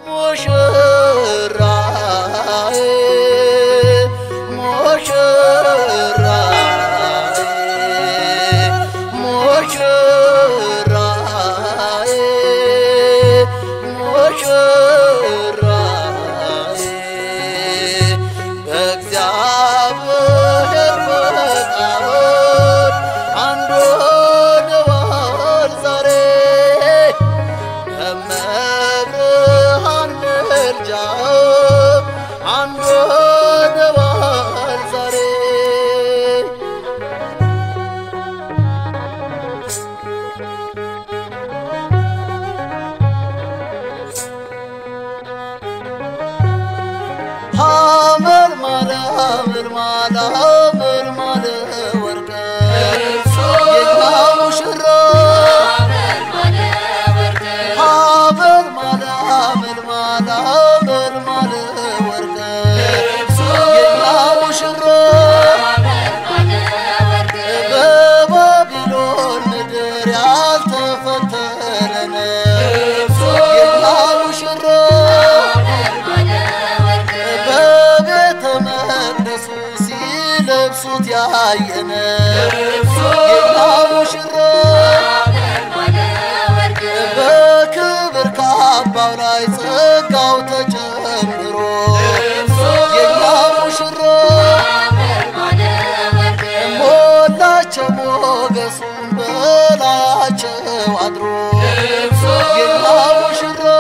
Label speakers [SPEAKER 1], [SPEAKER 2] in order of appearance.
[SPEAKER 1] ሙሽራዬ ሙሽራዬ ሙሽራዬ ሙሽራዬ በእግዚአብሔር ፈቃድ አንድ ሆነዋል ዛሬ በመብርሃን ምልጃ አንድ ሆነዋል ዛሬ ሐመር ማለ ወርቀ የኛ ሙሽራ ሐመር ማለ ወርቀ የኛ ሙሽራ በባቢሎን ምድር ያልተፈተነ የኛ ሙሽራ በቤተ መቅደሱ ሲለብሱት ያየነ